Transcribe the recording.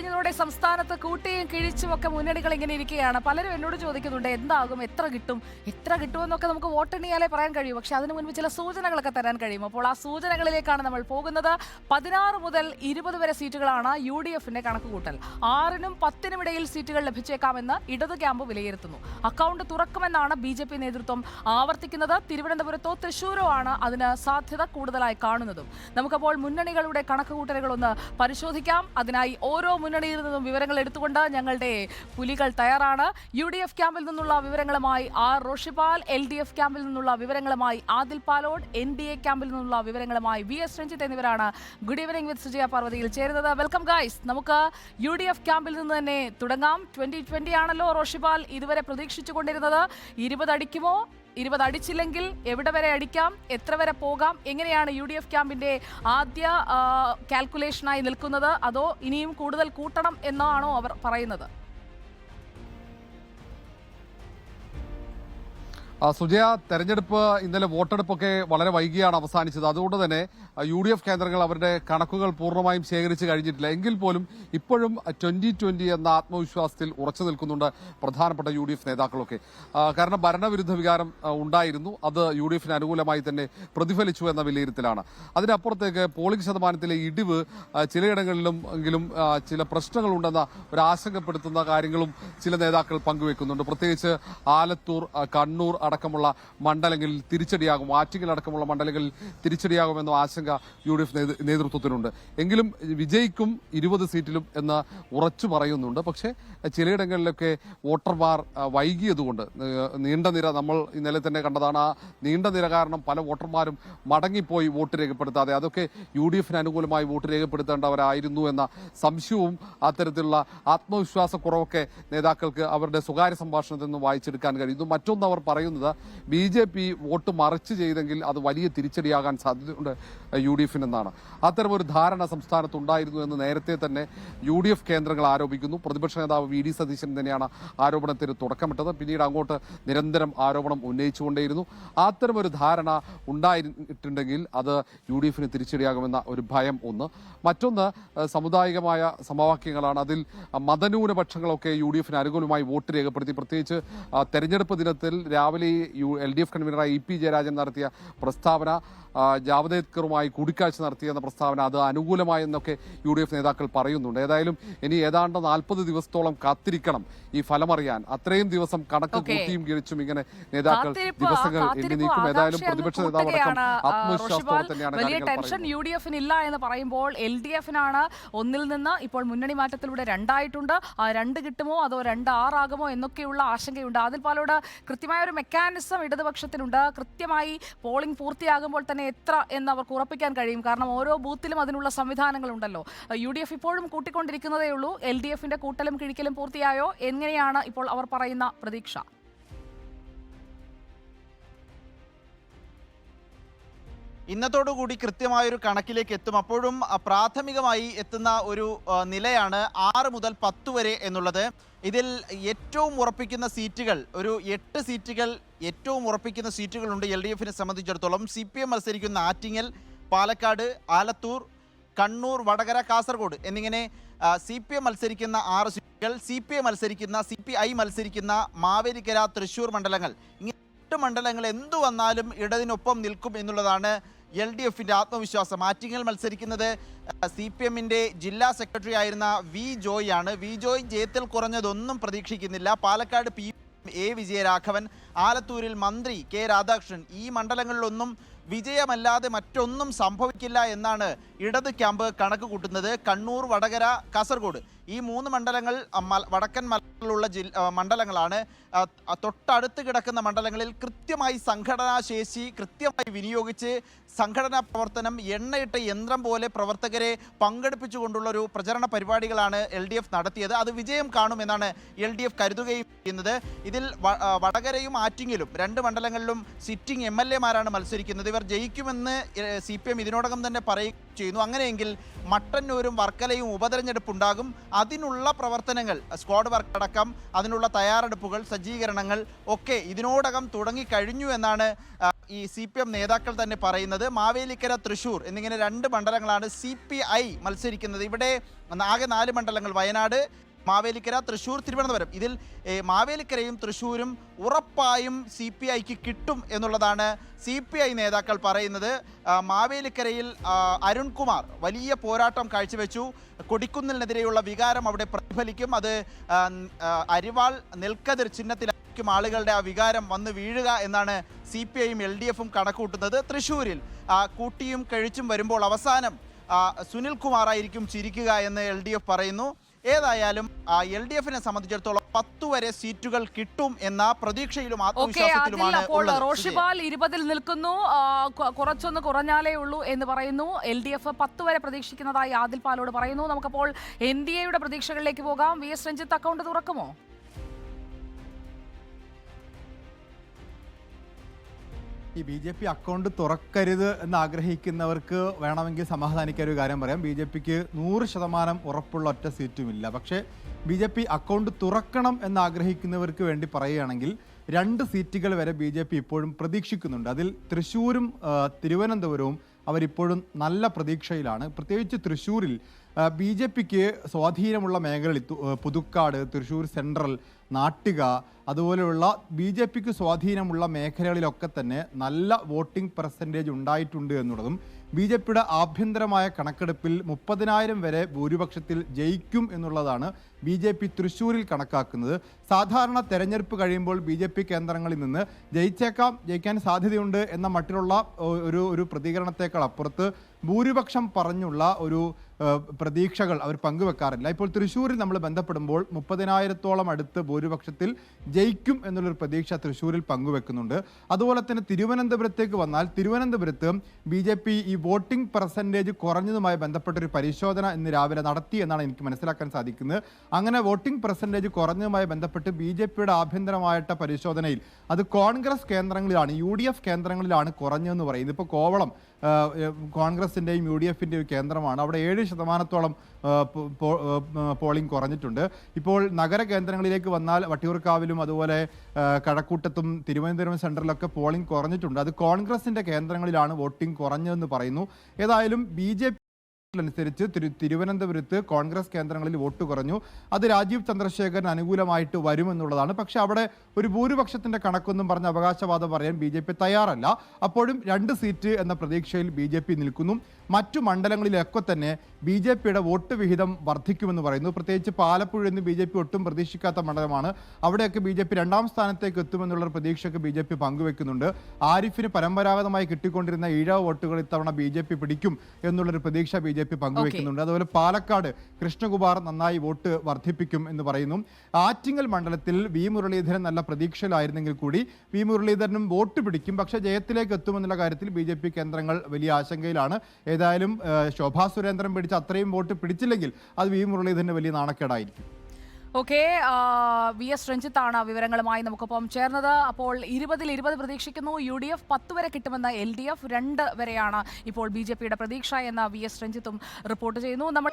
കഴിഞ്ഞതോടെ സംസ്ഥാനത്ത് കൂട്ടിയും കിഴിച്ചും ഒക്കെ മുന്നണികൾ ഇങ്ങനെ ഇരിക്കുകയാണ്. പലരും എന്നോട് ചോദിക്കുന്നുണ്ട് എന്താകും, എത്ര കിട്ടുമെന്നൊക്കെ നമുക്ക് വോട്ടെണ്ണിയാലേ പറയാൻ കഴിയും. പക്ഷെ അതിനു മുൻപ് ചില സൂചനകളൊക്കെ തരാൻ കഴിയും. അപ്പോൾ ആ സൂചനകളിലേക്കാണ് നമ്മൾ പോകുന്നത്. 16 മുതൽ 20 വരെ സീറ്റുകളാണ് UDFന്റെ കണക്കുകൂട്ടൽ. 6-നും 10-നും ഇടയിൽ സീറ്റുകൾ ലഭിച്ചേക്കാമെന്ന് ഇടതു ക്യാമ്പ് വിലയിരുത്തുന്നു. അക്കൗണ്ട് തുറക്കുമെന്നാണ് BJP നേതൃത്വം ആവർത്തിക്കുന്നത്. തിരുവനന്തപുരത്തോ തൃശൂരോ ആണ് അതിന് സാധ്യത കൂടുതലായി കാണുന്നതും. നമുക്കപ്പോൾ മുന്നണികളുടെ കണക്കുകൂട്ടലുകൾ ഒന്ന് പരിശോധിക്കാം. അതിനായി ഓരോ മുന്നണിയിൽ നിന്നും വിവരങ്ങൾ എടുത്തുകൊണ്ട് ഞങ്ങളുടെ പുലികൾ തയ്യാറാണ്. UDF ക്യാമ്പിൽ നിന്നുള്ള വിവരങ്ങളുമായി റോഷിപാൽ, LDF ക്യാമ്പിൽ നിന്നുള്ള വിവരങ്ങളുമായി ആദിൽ പാലോട്, NDA ക്യാമ്പിൽ നിന്നുള്ള വിവരങ്ങളുമായി VS രഞ്ജിത്ത് എന്നിവരാണ് ഗുഡ് ഈവനിംഗ് വിത്ത് സുജയ പാർവതിയിൽ ചേരുന്നത്. Welcome guys. നമുക്ക് UDF ക്യാമ്പിൽ നിന്ന് തന്നെ തുടങ്ങാം. 2020 ആണല്ലോ റോഷിപാൽ ഇതുവരെ പ്രതീക്ഷിച്ചുകൊണ്ടിരുന്നത്. 20 അടിക്കുമോ? 20 അടിച്ചില്ലെങ്കിൽ എവിടെ വരെ അടിക്കാം, എത്ര വരെ പോകാം, എങ്ങനെയാണ് UDF ക്യാമ്പിന്റെ ആദ്യ കാൽക്കുലേഷനായി നിൽക്കുന്നത്? അതോ ഇനിയും കൂടുതൽ കൂട്ടണം എന്നാണോ അവർ പറയുന്നത്? സുജയ, തെരഞ്ഞെടുപ്പ് ഇന്നലെ വോട്ടെടുപ്പൊക്കെ വളരെ വൈകിയാണ് അവസാനിച്ചത്. അതുകൊണ്ട് തന്നെ UDF കേന്ദ്രങ്ങൾ അവരുടെ കണക്കുകൾ പൂർണ്ണമായും ശേഖരിച്ച് കഴിഞ്ഞിട്ടില്ല. എങ്കിൽ പോലും ഇപ്പോഴും 2020 എന്ന ആത്മവിശ്വാസത്തിൽ ഉറച്ചു നിൽക്കുന്നുണ്ട് പ്രധാനപ്പെട്ട UDF നേതാക്കളൊക്കെ. കാരണം ഭരണവിരുദ്ധ വികാരം ഉണ്ടായിരുന്നു, അത് UDFന് അനുകൂലമായി തന്നെ പ്രതിഫലിച്ചു എന്ന വിലയിരുത്തലാണ്. അതിനപ്പുറത്തേക്ക് പോളിംഗ് ശതമാനത്തിലെ ഇടിവ് ചിലയിടങ്ങളിലും എങ്കിലും ചില പ്രശ്നങ്ങളുണ്ടെന്ന ഒരു ആശങ്കപ്പെടുത്തുന്ന കാര്യങ്ങളും ചില നേതാക്കൾ പങ്കുവെക്കുന്നുണ്ട്. പ്രത്യേകിച്ച് ആലത്തൂർ, കണ്ണൂർ അടക്കമുള്ള മണ്ഡലങ്ങളിൽ തിരിച്ചടിയാകും, ആറ്റിങ്ങൽ അടക്കമുള്ള മണ്ഡലങ്ങളിൽ തിരിച്ചടിയാകുമെന്ന ആശങ്ക UDF നേതൃത്വത്തിനുണ്ട്. എങ്കിലും വിജയിക്കും 20 സീറ്റിലും എന്ന് ഉറച്ചു പറയുന്നുണ്ട്. പക്ഷേ ചിലയിടങ്ങളിലൊക്കെ വോട്ടർമാർ വൈകിയതുകൊണ്ട് നീണ്ട നിര, നമ്മൾ ഇന്നലെ തന്നെ കണ്ടതാണ്, ആ നീണ്ട നിര കാരണം പല വോട്ടർമാരും മടങ്ങിപ്പോയി വോട്ട് രേഖപ്പെടുത്താതെ. അതൊക്കെ UDFന് അനുകൂലമായി വോട്ട് രേഖപ്പെടുത്തേണ്ടവരായിരുന്നു എന്ന സംശയവും അത്തരത്തിലുള്ള ആത്മവിശ്വാസക്കുറവൊക്കെ നേതാക്കൾക്ക് അവരുടെ സ്വകാര്യ സംഭാഷണത്തിൽ നിന്ന് വായിച്ചെടുക്കാൻ കഴിയുന്നു. മറ്റൊന്ന് അവർ പറയുന്നത്, BJP വോട്ട് മറിച്ച് ചെയ്തെങ്കിൽ അത് വലിയ തിരിച്ചടിയാകാൻ സാധ്യതയുണ്ട് UDFനെന്നാണ്. അത്തരമൊരു ധാരണ സംസ്ഥാനത്ത് ഉണ്ടായിരുന്നു എന്ന് നേരത്തെ തന്നെ UDF കേന്ദ്രങ്ങൾ ആരോപിക്കുന്നു. പ്രതിപക്ഷ നേതാവ് VD സതീശൻ തന്നെയാണ് ആരോപണത്തിന് തുടക്കമിട്ടത്. പിന്നീട് അങ്ങോട്ട് നിരന്തരം ആരോപണം ഉന്നയിച്ചുകൊണ്ടേയിരുന്നു. അത്തരമൊരു ധാരണ ഉണ്ടായിട്ടുണ്ടെങ്കിൽ അത് UDFന് തിരിച്ചടിയാകുമെന്ന ഒരു ഭയം ഒന്ന്. മറ്റൊന്ന് സാമുദായികമായ സമവാക്യങ്ങളാണ്. അതിൽ മതന്യൂനപക്ഷങ്ങളൊക്കെ UDFന് അനുകൂലമായി വോട്ട് രേഖപ്പെടുത്തി. പ്രത്യേകിച്ച് തെരഞ്ഞെടുപ്പ് ദിനത്തിൽ രാവിലെ LDF കൺവീനറായ EP ജയരാജൻ നടത്തിയ പ്രസ്താവന, ജാവദേക്കറുമായി കൂടിക്കാഴ്ച നടത്തിയെന്ന പ്രസ്താവന, അത് അനുകൂലമായെന്നൊക്കെ UDF നേതാക്കൾ പറയുന്നുണ്ട്. ഏതായാലും ഇനി ഏതാണ്ട് 40 ദിവസത്തോളം കാത്തിരിക്കണം ഈ ഫലമറിയാൻ. അത്രയും ദിവസം കണക്ക് കൂട്ടിയും കിഴിച്ചും ഇങ്ങനെ നേതാക്കൾ ദിവസങ്ങൾ എണ്ണി നീക്കും. ഏതായാലും പ്രതിപക്ഷ നേതാവ് അടക്കം ആത്മവിശ്വാസത്തോടെ തന്നെയാണ് വലിയ ടെൻഷൻ UDFന് ഇല്ല എന്ന് പറയുമ്പോൾ LDFനാണ് ഒന്നിൽ നിന്ന് ഇപ്പോൾ മുന്നണി മാറ്റത്തിലൂടെ 2 ആയിട്ടുണ്ട്. 2 കിട്ടുമോ അതോ 2-6 ആകുമോ എന്നൊക്കെയുള്ള ആശങ്കയുണ്ട്. അതിൽ പാലോട് കൃത്യമായ ഒരു മെക്കാനിസം ഇടതുപക്ഷത്തിനുണ്ട്. കൃത്യമായി പോളിംഗ് പൂർത്തിയാകുമ്പോൾ തന്നെ എത്ര എന്ന് അവർക്ക് ഉറപ്പിക്കാൻ കഴിയും. കാരണം ഓരോ ബൂത്തിലും അതിനുള്ള സംവിധാനങ്ങളുണ്ടല്ലോ. UDF ഇപ്പോഴും കൂട്ടിക്കൊണ്ടിരിക്കുന്നതേ ഉള്ളൂ. LDFന്റെ കൂട്ടലും കിഴിക്കലും പൂർത്തിയായോ? എങ്ങനെയാണ് ഇപ്പോൾ അവർ പറയുന്ന പ്രതീക്ഷ? ഇന്നത്തോടുകൂടി കൃത്യമായൊരു കണക്കിലേക്ക് എത്തും. അപ്പോഴും പ്രാഥമികമായി എത്തുന്ന ഒരു നിലയാണ് 6 മുതൽ 10 വരെ എന്നുള്ളത്. ഇതിൽ ഏറ്റവും ഉറപ്പിക്കുന്ന സീറ്റുകൾ, ഒരു 8 സീറ്റുകൾ ഏറ്റവും ഉറപ്പിക്കുന്ന സീറ്റുകളുണ്ട് LDFനെ സംബന്ധിച്ചിടത്തോളം. CPM മത്സരിക്കുന്ന ആറ്റിങ്ങൽ, പാലക്കാട്, ആലത്തൂർ, കണ്ണൂർ, വടകര, കാസർഗോഡ് എന്നിങ്ങനെ CPM മത്സരിക്കുന്ന 6 സീറ്റുകൾ, CPI മത്സരിക്കുന്ന മാവേലിക്കര, തൃശ്ശൂർ മണ്ഡലങ്ങൾ. ഇങ്ങനെ 8 മണ്ഡലങ്ങൾ എന്തു വന്നാലും ഇടതിനൊപ്പം നിൽക്കും എന്നുള്ളതാണ് LDFന്റെ ആത്മവിശ്വാസം. ആറ്റിങ്ങൽ മത്സരിക്കുന്നത് CPMന്റെ ജില്ലാ സെക്രട്ടറി ആയിരുന്ന V ജോയ് ആണ്. V ജോയ് ജയത്തിൽ കുറഞ്ഞതൊന്നും പ്രതീക്ഷിക്കുന്നില്ല. പാലക്കാട് A വിജയരാഘവൻ, ആലത്തൂരിൽ മന്ത്രി K രാധാകൃഷ്ണൻ. ഈ മണ്ഡലങ്ങളിലൊന്നും വിജയമല്ലാതെ മറ്റൊന്നും സംഭവിക്കില്ല എന്നാണ് ഇടത് ക്യാമ്പ് കണക്ക് കൂട്ടുന്നത്. കണ്ണൂർ, വടകര, കാസർഗോഡ് ഈ 3 മണ്ഡലങ്ങൾ വടക്കൻ മലയുള്ള മണ്ഡലങ്ങളാണ്. തൊട്ടടുത്ത് കിടക്കുന്ന മണ്ഡലങ്ങളിൽ കൃത്യമായി സംഘടനാശേഷി കൃത്യമായി വിനിയോഗിച്ച് സംഘടനാ പ്രവർത്തനം എണ്ണയിട്ട യന്ത്രം പോലെ പ്രവർത്തകരെ പങ്കെടുപ്പിച്ചുകൊണ്ടുള്ളൊരു പ്രചരണ പരിപാടികളാണ് LDF നടത്തിയത്. അത് വിജയം കാണുമെന്നാണ് LDF കരുതുകയും ചെയ്യുന്നത്. ഇതിൽ വടകരയും ആറ്റിങ്ങലും 2 മണ്ഡലങ്ങളിലും സിറ്റിംഗ് MLA-മാരാണ് മത്സരിക്കുന്നത്. ഇവർ ജയിക്കുമെന്ന് CPM ഇതിനോടകം തന്നെ പറയുകയും ചെയ്യുന്നു. അങ്ങനെയെങ്കിൽ മട്ടന്നൂരും വർക്കലയും ഉപതെരഞ്ഞെടുപ്പ് ഉണ്ടാകും. അതിനുള്ള പ്രവർത്തനങ്ങൾ, സ്ക്വാഡ് വർക്ക് അടക്കം അതിനുള്ള തയ്യാറെടുപ്പുകൾ, സജ്ജീകരണങ്ങൾ ഒക്കെ ഇതിനോടകം തുടങ്ങിക്കഴിഞ്ഞു എന്നാണ് ഈ CPM നേതാക്കൾ തന്നെ പറയുന്നത്. മാവേലിക്കര, തൃശ്ശൂർ എന്നിങ്ങനെ 2 മണ്ഡലങ്ങളാണ് CPI മത്സരിക്കുന്നത്. ഇവിടെ ആകെ 4 മണ്ഡലങ്ങൾ, വയനാട്, മാവേലിക്കര, തൃശ്ശൂർ, തിരുവനന്തപുരം. ഇതിൽ മാവേലിക്കരയും തൃശ്ശൂരും ഉറപ്പായും CPIക്ക് കിട്ടും എന്നുള്ളതാണ് CPI നേതാക്കൾ പറയുന്നത്. മാവേലിക്കരയിൽ അരുൺകുമാർ വലിയ പോരാട്ടം കാഴ്ചവെച്ചു. കൊടിക്കുന്നിലിനെതിരെയുള്ള വികാരം അവിടെ പ്രതിഫലിക്കും. അത് അരിവാൾ നെൽക്കതിർ ചിഹ്നത്തിലായിരിക്കും ആളുകളുടെ ആ വികാരം വന്ന് വീഴുക എന്നാണ് CPIയും LDFും കണക്കൂട്ടുന്നത്. തൃശ്ശൂരിൽ കൂട്ടിയും കഴിച്ചും വരുമ്പോൾ അവസാനം സുനിൽകുമാറായിരിക്കും ചിരിക്കുക എന്ന് LDF പറയുന്നു. ഏതായാലും LDFനെ സംബന്ധിച്ചിടത്തോളം 10 വരെ സീറ്റുകൾ കിട്ടും എന്ന പ്രതീക്ഷയിലും ആത്മവിശ്വാസത്തിലുമാണ് ഉള്ളത്. റോഷിപാൽ 20-ൽ നിൽക്കുന്നു, കുറച്ചൊന്ന് കുറഞ്ഞാലേ ഉള്ളൂ എന്ന് പറയുന്നു. LDF 10 വരെ പ്രതീക്ഷിക്കുന്നതായി ആദിൽ പാലോട് പറയുന്നു. നമുക്കപ്പോൾ NDAയുടെ പ്രതീക്ഷകളിലേക്ക് പോകാം. VS രഞ്ജിത്ത് അക്കൗണ്ട് തുറക്കുമോ? ഈ BJP അക്കൗണ്ട് തുറക്കരുത് എന്ന് ആഗ്രഹിക്കുന്നവർക്ക് വേണമെങ്കിൽ സമാധാനിക്കാൻ ഒരു കാര്യം പറയാം. BJPക്ക് 100% ഉറപ്പുള്ള ഒറ്റ സീറ്റുമില്ല. പക്ഷേ BJP അക്കൗണ്ട് തുറക്കണം എന്ന് ആഗ്രഹിക്കുന്നവർക്ക് വേണ്ടി പറയുകയാണെങ്കിൽ 2 സീറ്റുകൾ വരെ BJP ഇപ്പോഴും പ്രതീക്ഷിക്കുന്നുണ്ട്. അതിൽ തൃശ്ശൂരും തിരുവനന്തപുരവും അവരിപ്പോഴും നല്ല പ്രതീക്ഷയിലാണ്. പ്രത്യേകിച്ച് തൃശ്ശൂരിൽ BJPക്ക് സ്വാധീനമുള്ള മേഖലകളിൽ പുതുക്കാട്, തൃശ്ശൂർ സെൻട്രൽ, നാട്ടിക, അതുപോലെയുള്ള BJPക്ക് സ്വാധീനമുള്ള മേഖലകളിലൊക്കെ തന്നെ നല്ല വോട്ടിംഗ് പെർസെൻറ്റേജ് ഉണ്ടായിട്ടുണ്ട് എന്നുള്ളതും BJPയുടെ ആഭ്യന്തരമായ കണക്കെടുപ്പിൽ 30,000 വരെ ഭൂരിപക്ഷത്തിൽ ജയിക്കും എന്നുള്ളതാണ് BJP തൃശ്ശൂരിൽ കണക്കാക്കുന്നത്. സാധാരണ തെരഞ്ഞെടുപ്പ് കഴിയുമ്പോൾ BJP കേന്ദ്രങ്ങളിൽ നിന്ന് ജയിക്കാൻ സാധ്യതയുണ്ട് എന്ന മട്ടിലുള്ള ഒരു പ്രതികരണത്തേക്കാൾ അപ്പുറത്ത് ഭൂരിപക്ഷം പറഞ്ഞുള്ള ഒരു പ്രതീക്ഷകൾ അവർ പങ്കുവെക്കാറില്ല. ഇപ്പോൾ തൃശ്ശൂരിൽ നമ്മൾ ബന്ധപ്പെടുമ്പോൾ 30,000-ഓളം അടുത്ത് ഭൂരിപക്ഷത്തിൽ ജയിക്കും എന്നുള്ളൊരു പ്രതീക്ഷ തൃശ്ശൂരിൽ പങ്കുവെക്കുന്നുണ്ട്. അതുപോലെ തന്നെ തിരുവനന്തപുരത്തേക്ക് വന്നാൽ തിരുവനന്തപുരത്ത് BJP ഈ വോട്ടിംഗ് പെർസെൻറ്റേജ് കുറഞ്ഞതുമായി ബന്ധപ്പെട്ടൊരു പരിശോധന ഇന്ന് രാവിലെ നടത്തി എന്നാണ് എനിക്ക് മനസ്സിലാക്കാൻ സാധിക്കുന്നത്. അങ്ങനെ വോട്ടിംഗ് പെർസെൻറ്റേജ് കുറഞ്ഞതുമായി ബന്ധപ്പെട്ട് BJPയുടെ ആഭ്യന്തരമായിട്ട് പരിശോധനയിൽ അത് കോൺഗ്രസ് കേന്ദ്രങ്ങളിലാണ്, UDF കേന്ദ്രങ്ങളിലാണ് കുറഞ്ഞതെന്ന് പറയുന്നത്. ഇപ്പോൾ കോവളം കോൺഗ്രസിൻ്റെയും UDFിൻ്റെയും കേന്ദ്രമാണ്. അവിടെ 7% പോളിംഗ് കുറഞ്ഞിട്ടുണ്ട്. ഇപ്പോൾ നഗര കേന്ദ്രങ്ങളിലേക്ക് വന്നാൽ വട്ടിയൂർക്കാവിലും അതുപോലെ കഴക്കൂട്ടത്തും തിരുവനന്തപുരം സെൻട്രലിലൊക്കെ പോളിംഗ് കുറഞ്ഞിട്ടുണ്ട്. അത് കോൺഗ്രസിൻ്റെ കേന്ദ്രങ്ങളിലാണ് വോട്ടിംഗ് കുറഞ്ഞതെന്ന് പറയുന്നു. ഏതായാലും BJP അനുസരിച്ച് തിരുവനന്തപുരത്ത് കോൺഗ്രസ് കേന്ദ്രങ്ങളിൽ വോട്ട് കുറഞ്ഞു. അത് രാജീവ് ചന്ദ്രശേഖരന് അനുകൂലമായിട്ട് വരുമെന്നുള്ളതാണ്. പക്ഷെ അവിടെ ഒരു ഭൂരിപക്ഷത്തിന്റെ കണക്കൊന്നും പറഞ്ഞ് അവകാശവാദം പറയാൻ BJP തയ്യാറല്ല. അപ്പോഴും 2 സീറ്റ് എന്ന പ്രതീക്ഷയിൽ BJP നിൽക്കുന്നു. മറ്റു മണ്ഡലങ്ങളിലൊക്കെ തന്നെ BJPയുടെ വോട്ട് വിഹിതം വർദ്ധിക്കുമെന്ന് പറയുന്നു. പ്രത്യേകിച്ച് പാലപ്പുഴ എന്ന് BJP ഒട്ടും പ്രതീക്ഷിക്കാത്ത മണ്ഡലമാണ്. അവിടെയൊക്കെ BJP 2ാം സ്ഥാനത്തേക്ക് എത്തുമെന്നുള്ള പ്രതീക്ഷയൊക്കെ BJP പങ്കുവെക്കുന്നുണ്ട്. ആരിഫിന് പരമ്പരാഗതമായി കിട്ടിക്കൊണ്ടിരുന്ന ഈഴവ വോട്ടുകൾ ഇത്തവണ BJP പിടിക്കും എന്നുള്ളൊരു പ്രതീക്ഷ BJP പങ്കുവെക്കുന്നുണ്ട്. അതുപോലെ പാലക്കാട് കൃഷ്ണകുമാർ നന്നായി വോട്ട് വർദ്ധിപ്പിക്കും എന്ന് പറയുന്നു. ആറ്റിങ്ങൽ മണ്ഡലത്തിൽ V മുരളീധരൻ നല്ല പ്രതീക്ഷയിലായിരുന്നെങ്കിൽ കൂടി V മുരളീധരനും വോട്ട് പിടിക്കും. പക്ഷേ ജയത്തിലേക്ക് എത്തുമെന്നുള്ള കാര്യത്തിൽ BJP കേന്ദ്രങ്ങൾ വലിയ ആശങ്കയിലാണ്. ഏതായാലും ശോഭാ സുരേന്ദ്രൻ പിടിച്ച അത്രയും വോട്ട് പിടിച്ചില്ലെങ്കിൽ അത് V മുരളീധരന് വലിയ നാണക്കേടായിരിക്കും. ഓക്കെ, VS രഞ്ജിത്താണ് വിവരങ്ങളുമായി നമുക്കൊപ്പം ചേർന്നത്. അപ്പോൾ 20-ൽ 20 പ്രതീക്ഷിക്കുന്നു. UDF 10 വരെ കിട്ടുമെന്ന LDF 2 വരെയാണ് ഇപ്പോൾ BJPയുടെ പ്രതീക്ഷ എന്ന VS രഞ്ജിത്തും റിപ്പോർട്ട് ചെയ്യുന്നു. നമ്മൾ